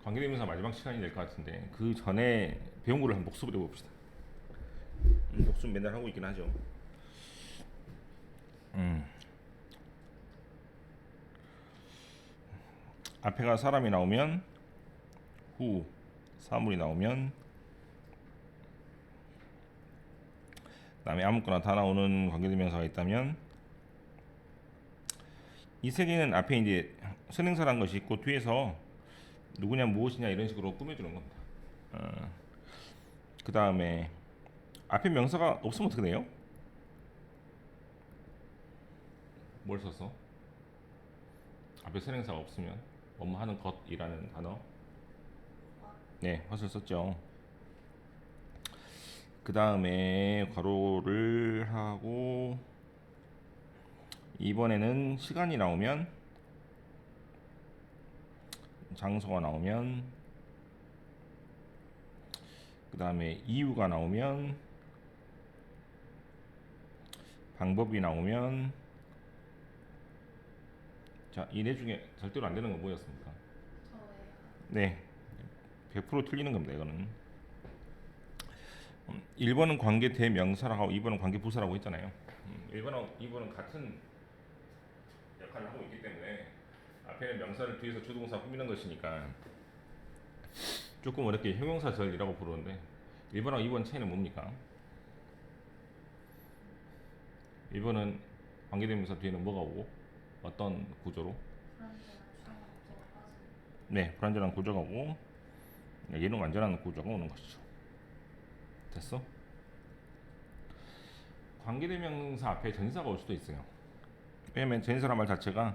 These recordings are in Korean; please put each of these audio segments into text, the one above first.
관계대명사 마지막 시간이 될 것 같은데 그 전에 배운 거를 한번 복습을 해봅시다. 복습 맨날 하고 있긴 하죠. 앞에가 사람이 나오면 후, 사물이 나오면, 그다음에 아무거나 다 나오는 관계대명사가 있다면, 이 세 개는 앞에 이제 선행사라는 것이 있고 뒤에서 누구냐 무엇이냐 이런 식으로 꾸며주는 겁니다. 그 다음에 앞에 명사가 없으면 어떻게 돼요? 뭘 써서? 앞에 선행사가 없으면 뭐뭐 하는 것이라는 단어, 네, 헛을 썼죠. 그 다음에 괄호를 하고 이번에는 시간이 나오면, 장소가 나오면, 그 다음에 이유가 나오면, 방법이 나오면, 자, 이 네 중에 절대로 안 되는 건 뭐였습니까? 저예요. 네, 100% 틀리는 겁니다. 이거는 1번은 관계 대명사라고 하고 2번은 관계 부사라고 했잖아요. 1번하고 2번은 같은 역할을 하고 있기 때문에 앞에는 명사를 뒤에서 주동사 꾸미는 것이니까 조금 어렵게 형용사절이라고 부르는데 1번하고 2번 차이는 뭡니까? 1번은 관계대명사 뒤에는 뭐가 오고 어떤 구조로? 불안정한 주어가 빠지는. 네, 불완전한 구조가 오고 얘는 완전한 구조가 오는 것이죠. 됐어? 관계대명사 앞에 전사가 올 수도 있어요. 왜냐면 전사란 말 자체가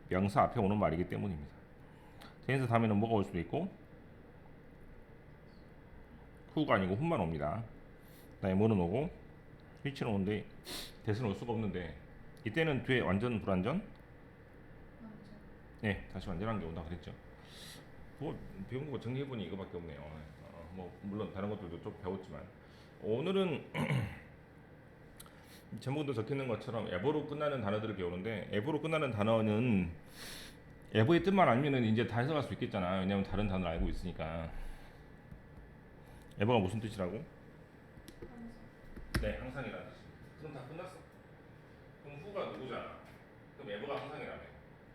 명사 앞에 오는 말이기 때문입니다. 전사 다음에는 뭐가 올 수도 있고 후가 아니고 후만 옵니다. 그다음에 뭐는 오고 위치는 오는데 대수는 올 수가 없는데 이때는 뒤에 완전 불완전? 완전. 네, 다시 완전한 게 온다 그랬죠. 뭐 배운 거 정리해보니 이거밖에 없네요. 뭐 물론 다른 것들도 좀 배웠지만 오늘은 제목도 적혀있는 것처럼 에버로 끝나는 단어들을 배우는데 에버로 끝나는 단어는 에버의 뜻만 알면은 이제 다 해석할 수 있겠잖아. 왜냐면 다른 단어를 알고 있으니까. 에버가 무슨 뜻이라고? 항상. 네, 항상이라는 뜻. 그럼 다 끝났어. 그럼 후가 누구잖아. 그럼 에버가 항상이라며.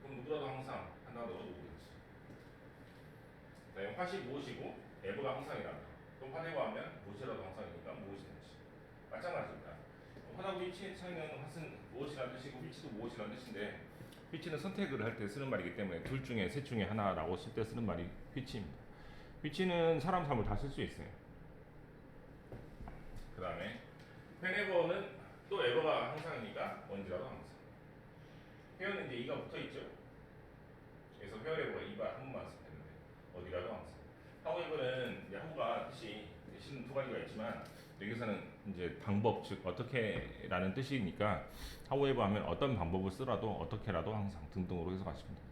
그럼 누구라도 항상 한다고 넣어도 누구겠지. 네, 화시 무엇이고 에버가 항상이라며. 그럼 화대고 하면 무엇이라도 항상이니까 무엇이든지. 마찬가지입니다. 화하고 위치의 차이는 핫은 무엇이라는 뜻이고 위치도 무엇이라는 뜻인데 위치는 선택을 할 때 쓰는 말이기 때문에 둘 중에 셋 중에 하나라고 쓸 때 쓰는 말이 위치입니다. 위치는 사람 삶을 다 쓸 수 있어요. 그 다음에 whenever는 또 ever가 항상이니까 언제라도 항상. where는 이제 이가 붙어 있죠. 그래서 wherever가 이가 한 번만 쓰면 되는데 어디라도 항상. however는 이제 howe가 뜻이 뜻은 두 가지가 있지만 여기서는 이제 방법 즉 어떻게라는 뜻이니까 however 하면 어떤 방법을 쓰라도 어떻게라도 항상 등등으로 해석하시면 됩니다.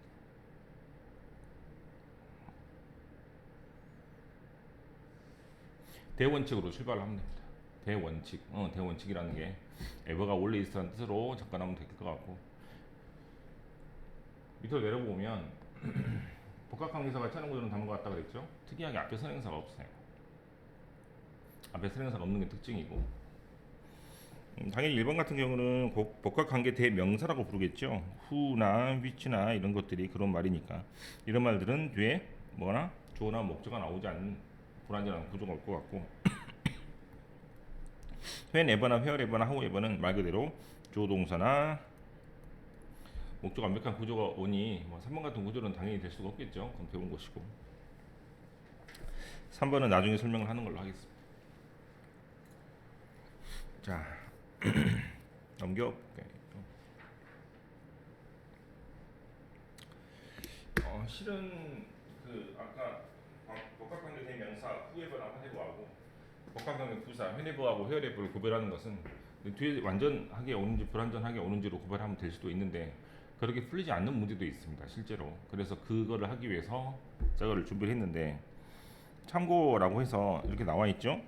대원칙으로 출발을 하면 됩니다. 대원칙, 대원칙이라는 게 ever가 원래 있었다는 뜻으로 접근하면 될 것 같고 밑으로 내려보면 복합관계사가 차는 구조는 다른 것 같다 그랬죠. 특이하게 앞에 선행사가 없어요. 앞에 선행사가 없는 게 특징이고 당연히 1번 같은 경우는 복합관계 대명사라고 부르겠죠. who나 which나 이런 것들이 그런 말이니까 이런 말들은 뒤에 뭐나 주어나 목적어가 나오지 않는 불완전한 구조가 올 것 같고 whenever나 wherever나 however는 말 그대로 주어 동사나 목적 완벽한 구조가 오니 뭐 3번 같은 구조는 당연히 될 수가 없겠죠. 그건 배운 것이고 3번은 나중에 설명을 하는 걸로 하겠습니다. 자 넘겨볼게요. 실은 그 아까 복합관계 대명사 whoever나 whatever하고 복합관계 부사 whenever하고 wherever를 구별하는 것은 뒤에 완전하게 오는지 불완전하게 오는지로 구별하면 될 수도 있는데 그렇게 풀리지 않는 문제도 있습니다. 실제로. 그래서 그거를 하기 위해서 저거를 준비를 했는데 참고라고 해서 이렇게 나와 있죠.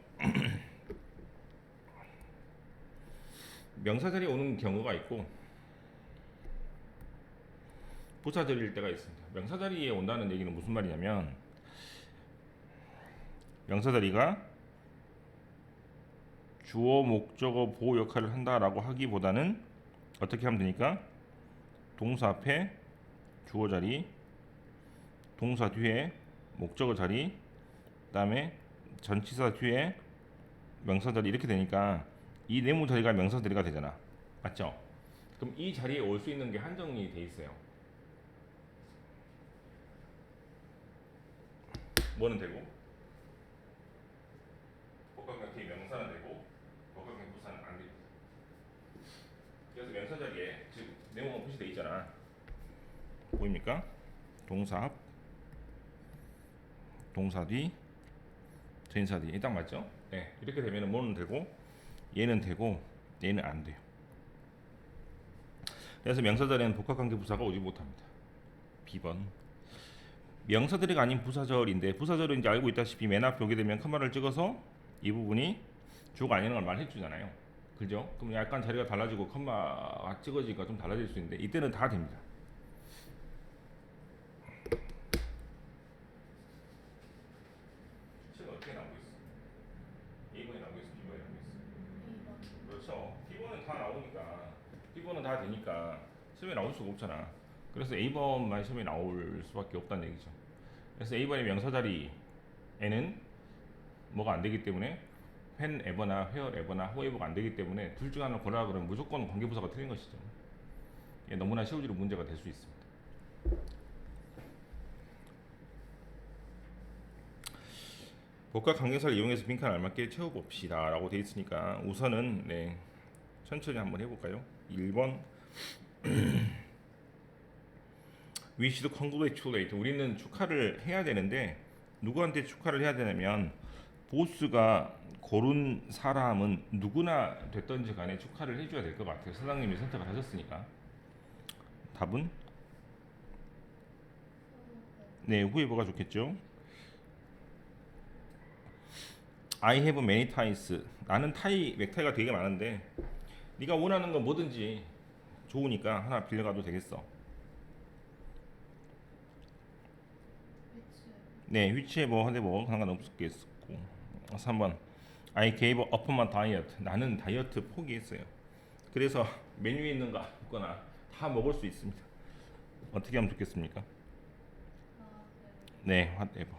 명사 자리에 오는 경우가 있고 부사 자리일 때가 있습니다. 명사 자리에 온다는 얘기는 무슨 말이냐면 명사 자리가 주어 목적어 보호 역할을 한다라고 하기보다는 어떻게 하면 되니까 동사 앞에 주어 자리, 동사 뒤에 목적어 자리, 그다음에 전치사 뒤에 명사 자리 이렇게 되니까 이 네모 자리가 명사 자리가 되잖아. 맞죠? 그럼 이 자리에 올 수 있는 게 한정이 돼 있어요. 뭐는 되고? 복합관계 명사는 되고 복합관계 부사는 안 되고. 그래서 명사 자리에 지금 네모가 표시돼 있잖아. 보입니까? 동사 앞, 동사 뒤, 전사 뒤. 딱 맞죠? 네. 이렇게 되면은 뭐는 되고 얘는 되고 얘는 안 돼요. 그래서 명사 자리에는 복합관계 부사가 오지 못합니다. B번. 명사들이 아닌 부사절인데 부사절은 이제 알고 있다시피 맨 앞에 오게 되면 컴마를 찍어서 이 부분이 주어가 아니라는 걸 말해주잖아요. 그죠? 그럼 약간 자리가 달라지고 컴마가 찍어지니까 좀 달라질 수 있는데 이때는 다 됩니다. 지금 어떻게 나오고 있어? A번에 나오고 있어? B번에 나오고 있어? 2번. 그렇죠. B번은 다 나오니까 B번은 다 되니까 시험에 나올 수가 없잖아. 그래서 A번만 시험에 나올 수밖에 없다는 얘기죠. 그래서 A번의 명사 자리에는 뭐가 안 되기 때문에 when ever나 where ever나 whoever가 안 되기 때문에 둘 중 하나를 고르라 그러면 무조건 관계부사가 틀린 것이죠. 예, 너무나 쉬워지는 문제가 될 수 있습니다. 복합 관계사를 이용해서 빈칸을 알맞게 채워봅시다 라고 되어 있으니까 우선은 네, 천천히 한번 해볼까요? 1번 We should congratulate. 우리는 축하를 해야 되는데 누구한테 축하를 해야 되냐면 보스가 고른 사람은 누구나 됐던지 간에 축하를 해줘야 될 것 같아요. 사장님이 선택을 하셨으니까. 답은? 네, 후에버가 좋겠죠. I have many ties. 나는 타이, 넥타이가 되게 많은데 네가 원하는 건 뭐든지 좋으니까 하나 빌려가도 되겠어. 네, whichever 하는데 뭐 상관없겠고. 3번 I gave up my diet. 나는 다이어트 포기했어요. 그래서 메뉴에 있는 거 아무거나 다 먹을 수 있습니다. 어떻게 하면 좋겠습니까? 네, whatever.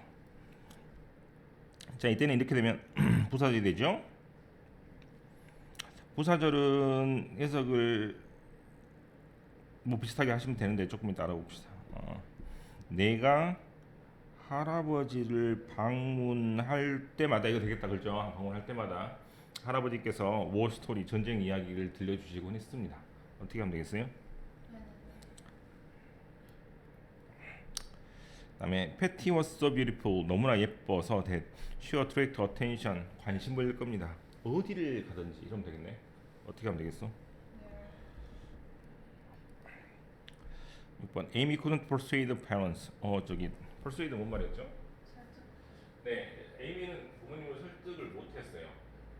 자, 이때는 이렇게 되면 부사절이 되죠. 부사절은 해석을 뭐 비슷하게 하시면 되는데 조금 이따 알아봅시다. 내가 할아버지를 방문할 때마다 이거 되겠다, 그죠? 방문할 때마다 할아버지께서 워 스토리 전쟁 이야기를 들려주시곤 했습니다. 어떻게 하면 되겠어요? 그다음에 Patty was so beautiful. 너무나 예뻐서 that she attracted attention. 관심을 겁니다. 어디를 가든지 이러면 되겠네. 어떻게 하면 되겠어? 6번 Amy couldn't persuade the parents. 저기 persuade 뭔 말이었죠? 네, 에이미는 부모님을 설득을 못했어요.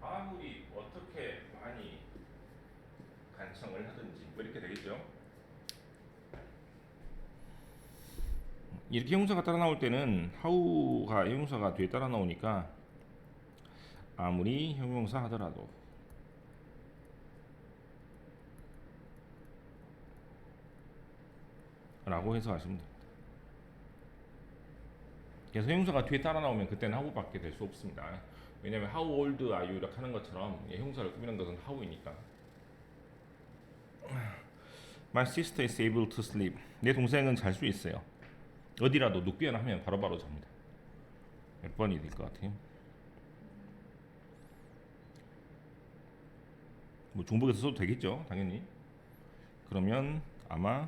아무리 어떻게 많이 간청을 하든지 뭐 이렇게 되겠죠. 이렇게 형용사가 따라 나올 때는 how가 형용사가 뒤에 따라 나오니까 아무리 형용사 하더라도 라고 해석하시면 됩니다. 그래서 형용사가 뒤에 따라 나오면 그때는 how밖에 될 수 없습니다. 왜냐하면 how old are you 이렇게 하는 것처럼 형용사를 꾸미는 것은 how이니까. My sister is able to sleep. 내 동생은 잘 수 있어요. 어디라도 눕게나 하면 바로바로 잡니다. 몇 번이 될 것 같아요? 뭐 중복해서 써도 되겠죠, 당연히. 그러면 아마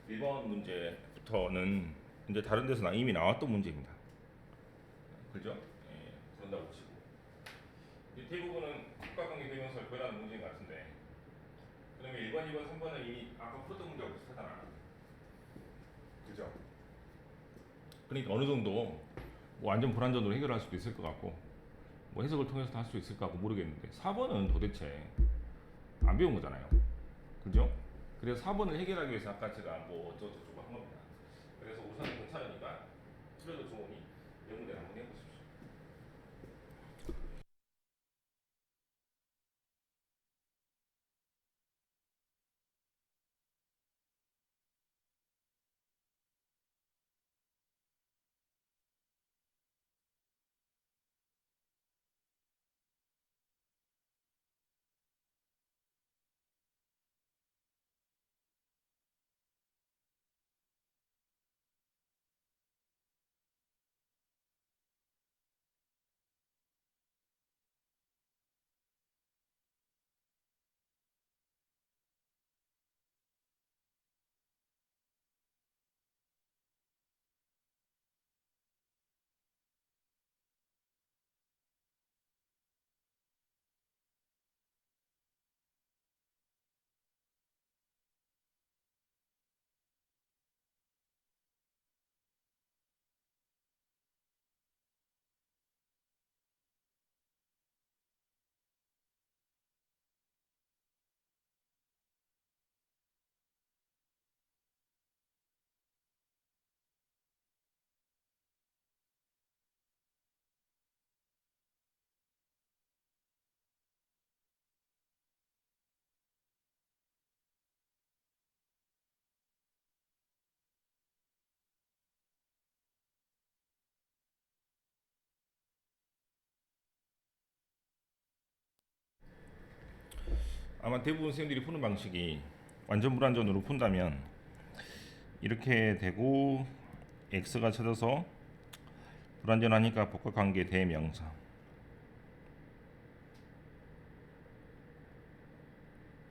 1번 문제부터는 이제 다른 데서 이미 나왔던 문제입니다. 그죠? 예, 그런다고 치고 이 대부분은 국가관계 대명사를 구현하는 문제인 것 같은데 그러면 1번, 2번, 3번은 이미 아까 풀었던 문제하고 비슷하잖아. 그죠? 그러니까 어느 정도 뭐 완전 불완전으로 해결할 수도 있을 것 같고 뭐 해석을 통해서 할 수 있을 것 같고 모르겠는데 4번은 도대체 안 배운 거잖아요. 그죠? 그래서 4번을 해결하기 위해서 아까 제가 뭐 어쩌고저쩌고 한 겁니다. 그래서 우선 괜찮으니까 풀어도 좋으니 이 문제를 한번 해보십시오. 아마 대부분 선생님들이 푸는 방식이 완전 불완전으로 푼다면 이렇게 되고 x가 찾아서 불완전하니까 복합관계 대명사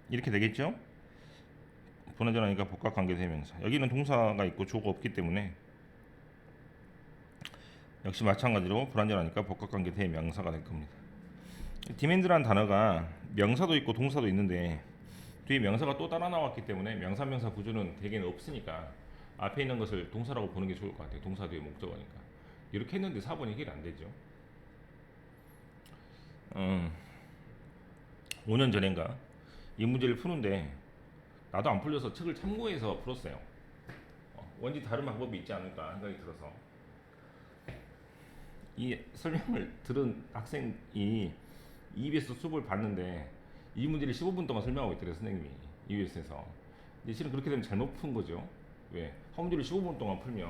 이렇게 되겠죠? 불완전하니까 복합관계 대명사. 여기는 동사가 있고 주어가 없기 때문에 역시 마찬가지로 불완전하니까 복합관계 대명사가 될 겁니다. 디맨드라는 단어가 명사도 있고 동사도 있는데 뒤에 명사가 또 따라 나왔기 때문에 명사명사 구조는 대개는 없으니까 앞에 있는 것을 동사라고 보는 게 좋을 것 같아요. 동사 뒤에 목적어니까. 이렇게 했는데 4번이 해결이 안 되죠. 5년 전인가 이 문제를 푸는데 나도 안 풀려서 책을 참고해서 풀었어요. 왠지 다른 방법이 있지 않을까 생각이 들어서 이 설명을 들은 학생이 EBS 수업을 봤는데 이 문제를 15분 동안 설명하고 있더래요 선생님이 EBS에서. 근데 실은 그렇게 되면 잘못 푼 거죠. 왜? 한 문제를 15분 동안 풀면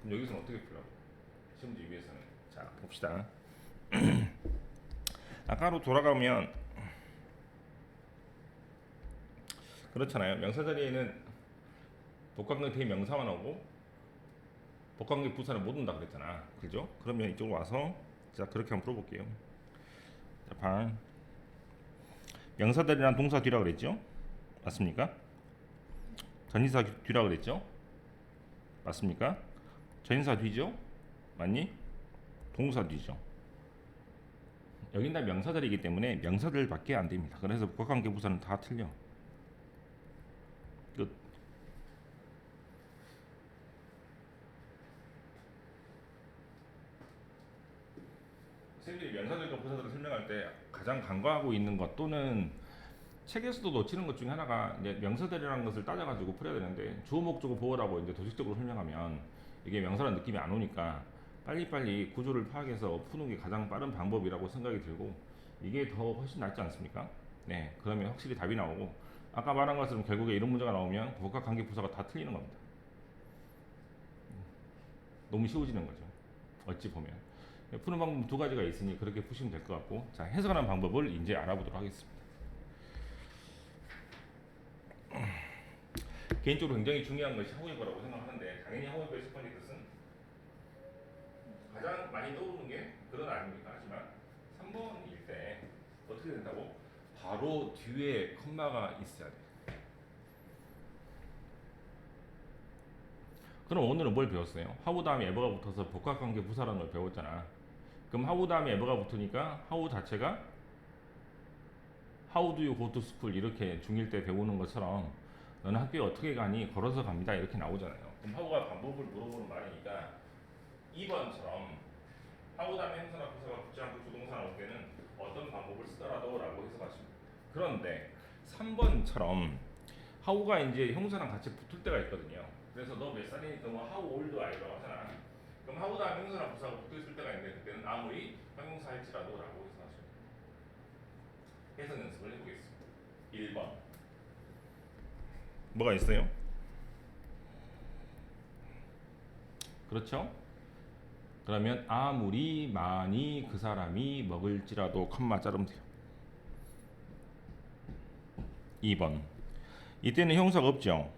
그럼 여기서는 어떻게 풀라고? 시험 문제 EBS는. 자 봅시다. 아까로 돌아가면 그렇잖아요. 명사 자리에는 복합관계 대명사만 오고 복합관계 부사는 못 온다 그랬잖아. 그죠? 그러면 이쪽으로 와서 자 그렇게 한번 풀어볼게요. 자, 방 명사 자리란 동사 뒤라 그랬죠? 맞습니까? 전치사 뒤라 그랬죠? 맞습니까? 전치사 뒤죠? 맞니? 동사 뒤죠. 여긴 다 명사 자리이기 때문에 명사들밖에 안 됩니다. 그래서 복합관계 부사는 다 틀려. 끝. 선생님들이 명사들과 부사들을 설명할 때 가장 간과하고 있는 것 또는 책에서도 놓치는 것 중에 하나가 이제 명사들이라는 것을 따져가지고 풀어야 되는데 주어 목적어 보어라고 이제 도식적으로 설명하면 이게 명사라는 느낌이 안 오니까 빨리빨리 구조를 파악해서 푸는 게 가장 빠른 방법이라고 생각이 들고 이게 더 훨씬 낫지 않습니까? 네, 그러면 확실히 답이 나오고 아까 말한 것처럼 결국에 이런 문제가 나오면 복합관계 부사가 다 틀리는 겁니다. 너무 쉬워지는 거죠. 어찌 보면. 푸는 방법 두 가지가 있으니 그렇게 푸시면 될 것 같고 자 해석하는 방법을 이제 알아보도록 하겠습니다. 개인적으로 굉장히 중요한 것이 하우에버라고 생각하는데 당연히 하우에버의 첫 번째 뜻은 가장 많이 떠오르는 게 그런 아닙니까? 하지만 3번일 때 어떻게 된다고? 바로 뒤에 컴마가 있어야 돼. 그럼 오늘은 뭘 배웠어요? 하우 다음에 에버가 붙어서 복합관계 부사라는 걸 배웠잖아. 그럼 하우 다음에 에버가 붙으니까 하우 자체가 How do you go to school 이렇게 중1 때 배우는 것처럼 너는 학교에 어떻게 가니? 걸어서 갑니다 이렇게 나오잖아요. 그럼 how가 방법을 물어보는 말이니까 2번처럼 하고 다음에 형사나 부사가 붙지 않고 조동사 나올 때는 어떤 방법을 쓰더라도 라고 해석하십니다. 그런데 3번처럼 하우가 이제 형사랑 같이 붙을 때가 있거든요. 그래서 너 몇 살이니까 뭐 how old are you라고 하잖아. 그럼 하고 다음에 형사랑 부사가 붙어 있을 때가 있는데 그때는 아무리 형용사 할지라도 라고 해석하십니다. 해석 연습을 해보겠습니다. 1번 뭐가 있어요? 그렇죠? 그러면 아무리 많이 그 사람이 먹을지라도 컴마 자르면 돼요. 2번 이때는 형사가 없죠.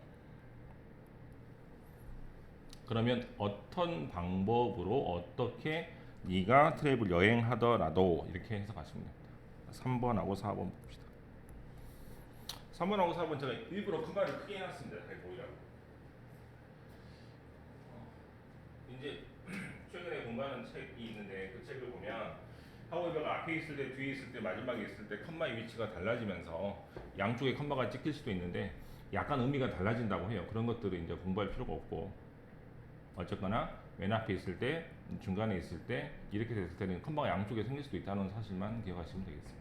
그러면 어떤 방법으로 어떻게 네가 트래블 여행하더라도 이렇게 해석하시면 됩니다. 3번하고 4번 봅시다. 3번하고 4번 제가 일부러 컴마를 크게 해놨습니다. 잘 보이라고. 이제 최근에 공부하는 책이 있는데 그 책을 보면 하우에버가 앞에 있을 때, 뒤에 있을 때, 마지막에 있을 때 컴마의 위치가 달라지면서 양쪽에 컴마가 찍힐 수도 있는데 약간 의미가 달라진다고 해요. 그런 것들을 이제 공부할 필요가 없고 어쨌거나 맨 앞에 있을 때, 중간에 있을 때 이렇게 됐을 때는 컴마가 양쪽에 생길 수도 있다는 사실만 기억하시면 되겠습니다.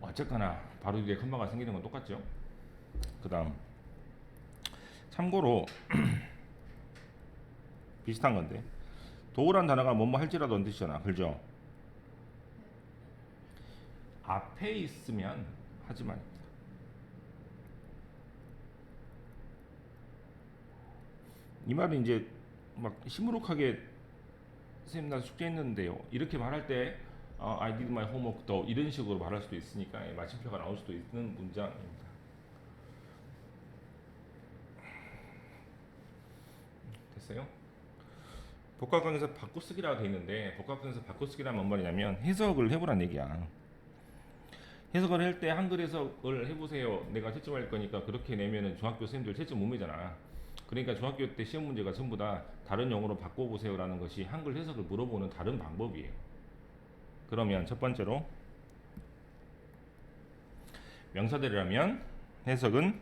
어쨌거나 바로 뒤에 컴마가 생기는 건 똑같죠. 그 다음 참고로 비슷한 건데 도우란 단어가 뭐뭐 할지라도 는 뜻이잖아. 그죠? 앞에 있으면 하지 말입니다. 이 말은 이제 막 시무룩하게 선생님 나 숙제했는데요 이렇게 말할 때 I did my homework though 이런 식으로 말할 수도 있으니까 마침표가 나올 수도 있는 문장입니다. 됐어요? 복합강에서 바꿔쓰기라고 돼 있는데 복합강에서 바꿔쓰기란 뭔 말이냐면 해석을 해보란 얘기야. 해석을 할 때 한글 해석을 해보세요. 내가 채점할 거니까 그렇게 내면은 중학교 선생님들 채점 못 매잖아. 그러니까 중학교 때 시험 문제가 전부 다 다른 영어로 바꿔보세요라는 것이 한글 해석을 물어보는 다른 방법이에요. 그러면 첫 번째로 명사들이라면 해석은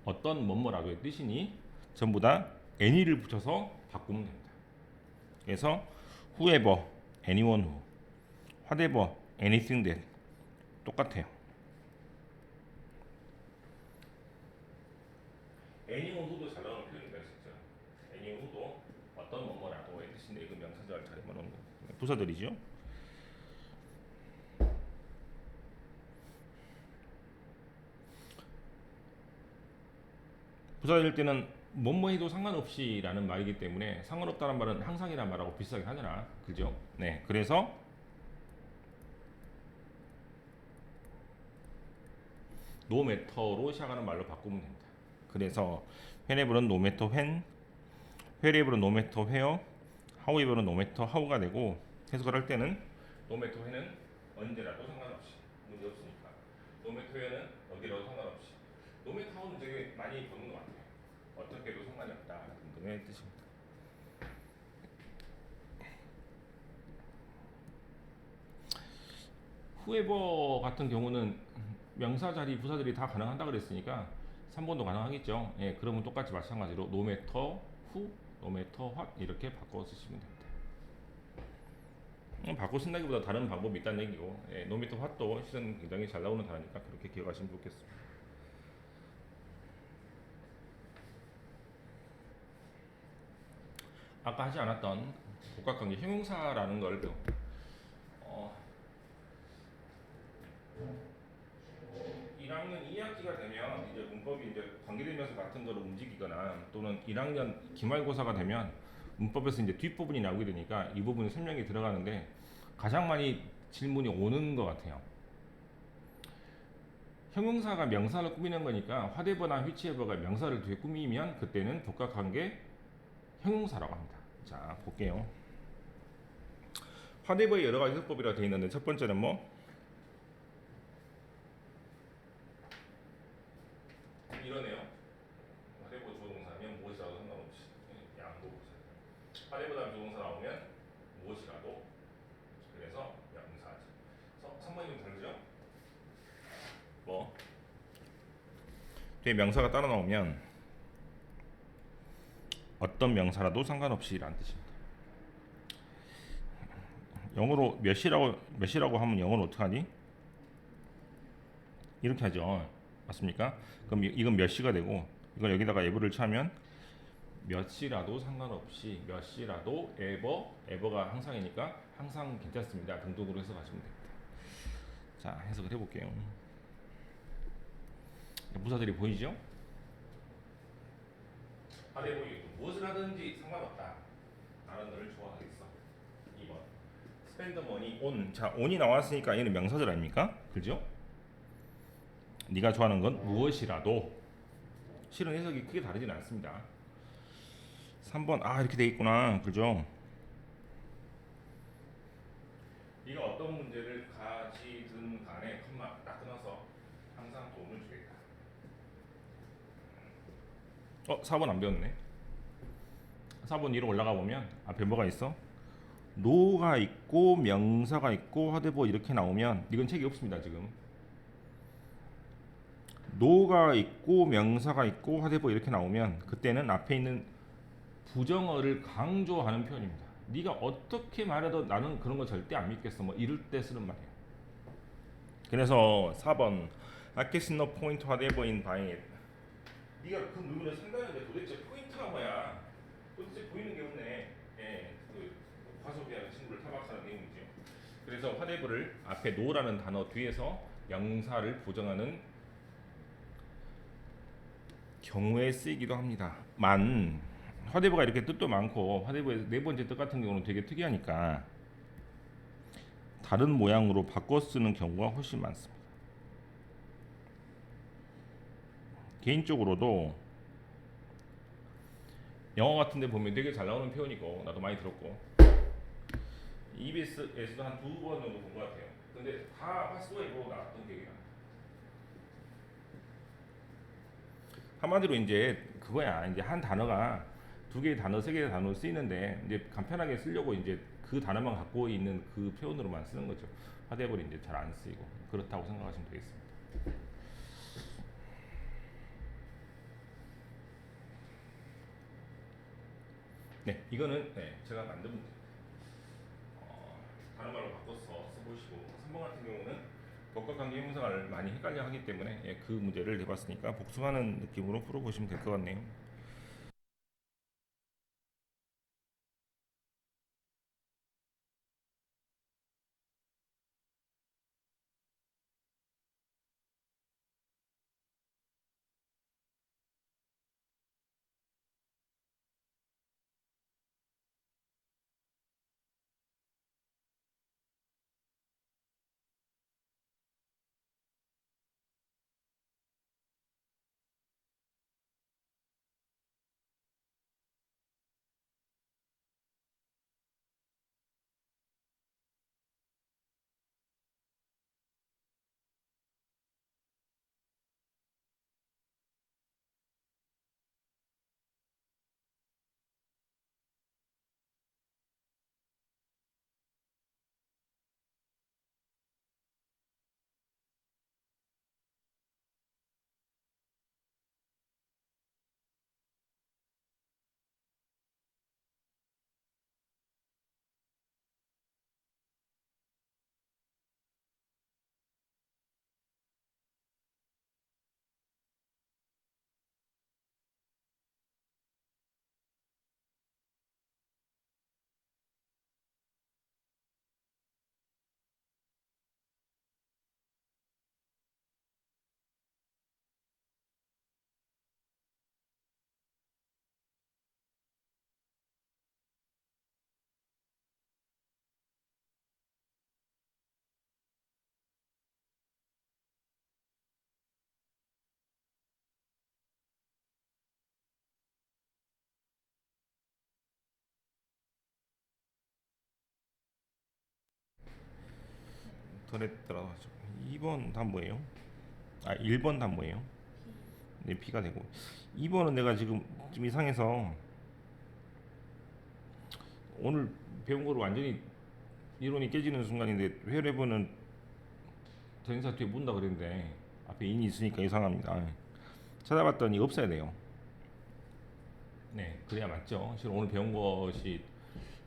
어떤 뭐뭐라고의 뜻이니 전부 다 any를 붙여서 바꾸면 됩니다. 그래서 whoever, anyone who, whatever, anything that 똑같아요. anyone who도 잘 나오는 표현입니다. 진짜 anyone who도 어떤 뭐뭐라고의 뜻인데 이건 명사절 잘 말하는 거 부사들이죠. 부사일 때는 뭐뭐 해도 상관없이 라는 말이기 때문에 상관없다는 말은 항상이란 말하고 비슷하게 하잖아. 그죠? 네. 그래서 no matter로 시작하는 말로 바꾸면 됩니다. 그래서 whenever는 no matter when, wherever는 no matter where, however는 no matter how가 되고 해석을 할 때는 no matter when은 언제라도 상관없이 문제 없으니까 no matter where는 어디라도 상관없이 no matter how는 되게 많이 보는 것 같아요. 어떻게 해도 상관이 없다 등등의 뜻입니다. whoever 같은 경우는 명사 자리 부사들이 다 가능하다 그랬으니까 3번도 가능하겠죠. 예, 그러면 똑같이 마찬가지로 no matter who, no matter what 이렇게 바꿔 쓰시면 됩니다. 바꿔 쓴다기보다 다른 방법이 있다는 얘기고 예, no matter what도 실은 굉장히 잘 나오는 단어니까 그렇게 기억하시면 좋겠습니다. 아까 하지 않았던 복합관계 형용사라는 걸 1학년 2학기가 되면 이제 문법이 이제 관계대명사 같은 거로 움직이거나 또는 1학년 기말고사가 되면 문법에서 이제 뒷부분이 나오게 되니까 이 부분이 설명이 들어가는데 가장 많이 질문이 오는 것 같아요. 형용사가 명사를 꾸미는 거니까 whatever나 whichever가 명사를 뒤에 꾸미면 그때는 복합관계 형용사라고 합니다. 자 볼게요. whatever의 여러 가지 해석법이라고 되어 있는데 첫 번째는 뭐 이러네요. whatever 조동사면 무엇이라도 상관없이 양보부사. whatever 다음 조동사 나오면 무엇이라도 그래서 명사지. 3번이 좀 다르죠? 뭐 뒤에 명사가 따라 나오면 어떤 명사라도 상관없이 라는 뜻입니다. 영어로 몇이라고 하면 영어로 어떻게 하니? 이렇게 하죠. 맞습니까? 그럼 이건 몇 시가 되고 이걸 여기다가 에버를 차면 몇 시라도 상관없이 몇 시라도 에버가 항상이니까 항상 괜찮습니다. 등등으로 해서 가시면 됩니다. 자, 해석을 해볼게요. 부사들이 보이죠? 하대 보이 무엇을 하든지 상관없다. 나는 너를 좋아하겠어. 2번 spend money on. 자, on이 나왔으니까 얘는 명사절 아닙니까? 그죠? 네가 좋아하는 건 무엇이라도. 실은 해석이 크게 다르진 않습니다. 3번 이렇게 돼 있구나. 그죠? 네가 어떤 문제를 가지든 간에 컴마 딱 끊어서 항상 도움을 주겠다. 4번 안 배웠네. 4번 위로 올라가 보면 앞에 뭐가 있어? 노가 있고 명사가 있고 화대보 이렇게 나오면 이건 책이 없습니다. 지금 노가 있고 명사가 있고 화대보 이렇게 나오면 그때는 앞에 있는 부정어를 강조하는 표현입니다. 네가 어떻게 말해도 나는 그런 거 절대 안 믿겠어. 뭐 이럴 때 쓰는 말이에요. 그래서 4번 I guess no point whatever in buying it. 네가 그 물건을 산다는데 도대체 포인트가 뭐야? 도대체 보이는 게 없네. 예, 그 과소비하는 친구를 타박하는 내용이죠. 그래서 whatever를 앞에 no라는 단어 뒤에서 명사를 부정하는 경우에 쓰이기도 합니다. whatever가 이렇게 뜻도 많고 whatever의 네 번째 뜻 같은 경우는 되게 특이하니까 다른 모양으로 바꿔 쓰는 경우가 훨씬 많습니다. 개인적으로도 영어 같은 데 보면 되게 잘 나오는 표현이고 나도 많이 들었고 EBS에서도 한 2번 정도 본 것 같아요. 근데 다 파스가 입고 나왔던 기억이 나요. 한마디로 이제 그거야. 이제 한 단어가 두 개의 단어, 세 개의 단어로 쓰이는데 이제 간편하게 쓰려고 이제 그 단어만 갖고 있는 그 표현으로만 쓰는 거죠. 하대버리 이제 잘 안 쓰이고 그렇다고 생각하시면 되겠습니다. 네, 이거는 제가 만든 문제. 다른 말로 바꿔서 써보시고 3번 같은 경우는 복합관계 형상을 많이 헷갈려 하기 때문에 그 문제를 내봤으니까 복습하는 느낌으로 풀어보시면 될 것 같네요. 턴에 들어가죠. 2번 답 뭐예요? 1번 답 뭐예요? 네, B가 되고 2번은 내가 지금 좀 이상해서 오늘 배운 거로 완전히 이론이 깨지는 순간인데 회례부는 전인사 뒤에 문다 그랬는데 앞에 인이 있으니까 이상합니다. 찾아봤더니 없어야 돼요. 네, 그래야 맞죠. 실은 오늘 배운 것이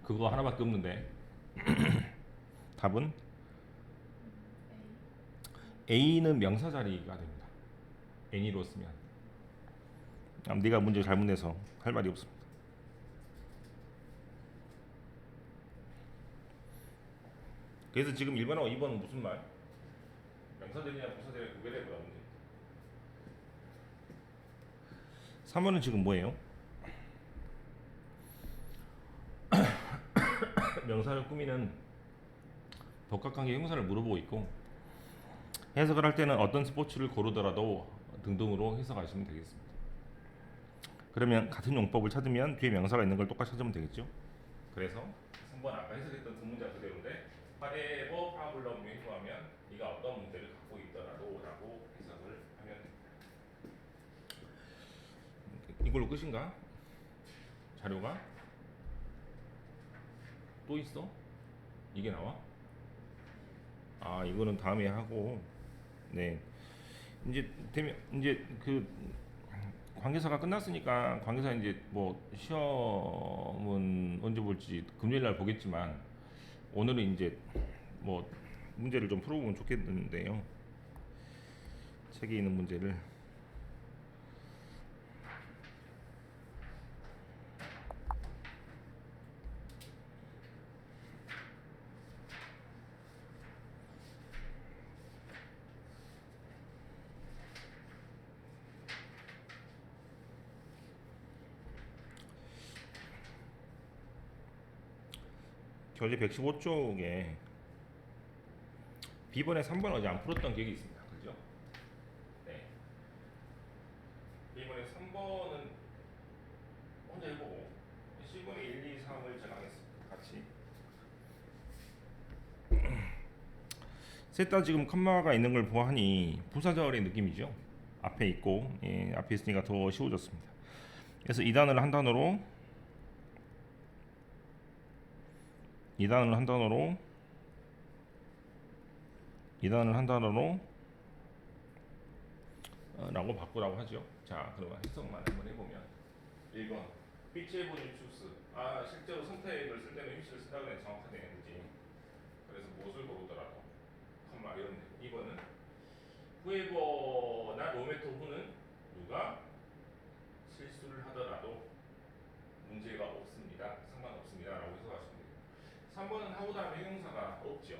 그거 하나밖에 없는데 답은 A. A는 명사 자리가 됩니다. any로 쓰면. 네가 문제 잘못 내서 할 말이 없습니다. 그래서 지금 1번하고 2번은 무슨 말? 명사들이냐 부사들이냐 구별해보라 문제. 3번은 지금 뭐예요? 명사를 꾸미는 복합관계 형사를 물어보고 있고, 해석을 할 때는 어떤 스포츠를 고르더라도 등등으로 해석하시면 되겠습니다. 그러면 같은 용법을 찾으면 뒤에 명사가 있는 걸 똑같이 찾으면 되겠죠. 그래서 3번 아까 해석했던 그 문제 그대로인데, whatever problem you ha면 네가 어떤 문제를 갖고 있더라도 라고 해석을 하면 됩니다. 이걸로 끝인가? 자료가? 또 있어? 이게 나와? 아, 이거는 다음에 하고, 네, 이제 되면 이제 그 관계사가 끝났으니까 관계사 이제 뭐 시험은 언제 볼지 금요일 날 보겠지만, 오늘은 이제 뭐 문제를 좀 풀어보면 좋겠는데요. 책에 있는 문제를 교재 115쪽에 B번에 3번 어제 안 풀었던 기억이 있습니다. 그죠? 네. B번에 3번은 혼자 해보고 C번에 1, 2, 3을 제가 하겠습니다. 같이. 셋 다 지금 컴마가 있는 걸 보아하니 부사절의 느낌이죠. 앞에 있고, 예, 앞에 있으니까 더 쉬워졌습니다. 그래서 이 단어를 한 단어로, 이 단어를 한 단어로, 이 단어를 한 단어로 라고 바꾸라고 하죠. 자, 그러면 해석만 한번 해보면 1번 빛의 본인 추스. 아, 실제로 선택을 쓸 때는 위치를 쓴다고 해야 정확하네, 그지? 그래서 무엇을 고르더라도 컴마 이런 데. 2번은 후에버나 노메토 후는 누가 실수를 하더라도 문제가 없습니다. 상관없습니다. 라고 해석하시면 돼요. 3번은 하우 다음에 형용사가 없죠.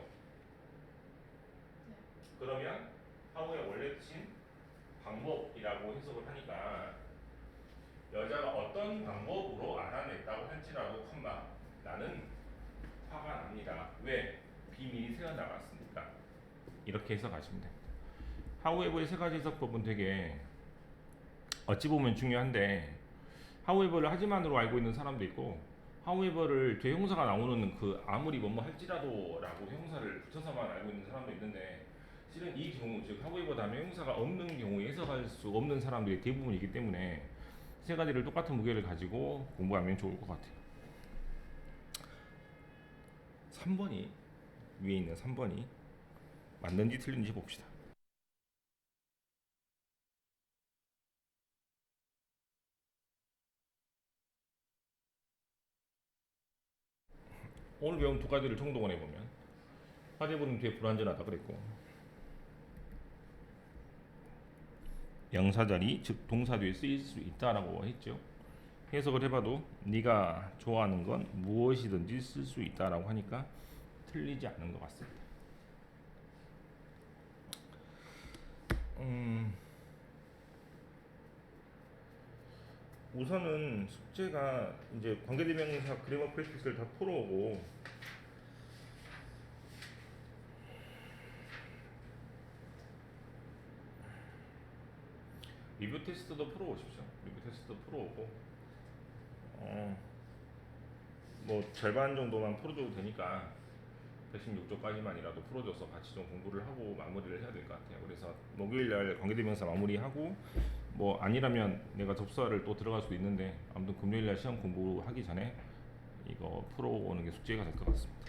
네. 그러면 하우의 원래 뜻인 방법이라고 해석을 하니까 여자가 어떤 방법으로 알아냈다고 할지라도 컴마 나는 화가 납니다. 왜? 비밀이 새어나갔으니까. 이렇게 해석하시면 됩니다. 하우에버의 세 가지 해석법은 되게 어찌 보면 중요한데, 하우에버를 하지만으로 알고 있는 사람도 있고, 하우에버를 뒤에 형사가 나오는 그 아무리 뭐뭐 할지라도 라고 형사를 붙여서만 알고 있는 사람도 있는데, 실은 이 경우, 즉 하우에버 다음에 형사가 없는 경우에 해석할 수 없는 사람들이 대부분이기 때문에 세 가지를 똑같은 무게를 가지고 공부하면 좋을 것 같아요. 3번이, 위에 있는 3번이 맞는지 틀린지 봅시다. 오늘 배운 두 가지를 총동원해 보면, 화제보는 뒤에 불완전하다 그랬고, 명사자리 즉 동사 뒤에 쓰일 수 있다라고 했죠. 해석을 해봐도 네가 좋아하는 건 무엇이든지 쓸 수 있다라고 하니까 틀리지 않은 것 같습니다. 우선은 숙제가 이제 관계대명사 그래머 프랙티스를 다 풀어오고, 리뷰 테스트도 풀어오십시오. 리뷰 테스트도 풀어오고, 뭐 절반 정도만 풀어줘도 되니까 116조까지만이라도 풀어줘서 같이 좀 공부를 하고 마무리를 해야 될 것 같아요. 그래서 목요일날 관계대명사 마무리하고, 뭐 아니라면 내가 접수를 또 들어갈 수도 있는데, 아무튼 금요일날 시험 공부하기 전에 이거 풀어오는 게 숙제가 될 것 같습니다.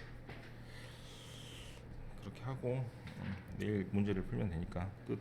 그렇게 하고 내일 문제를 풀면 되니까 끝.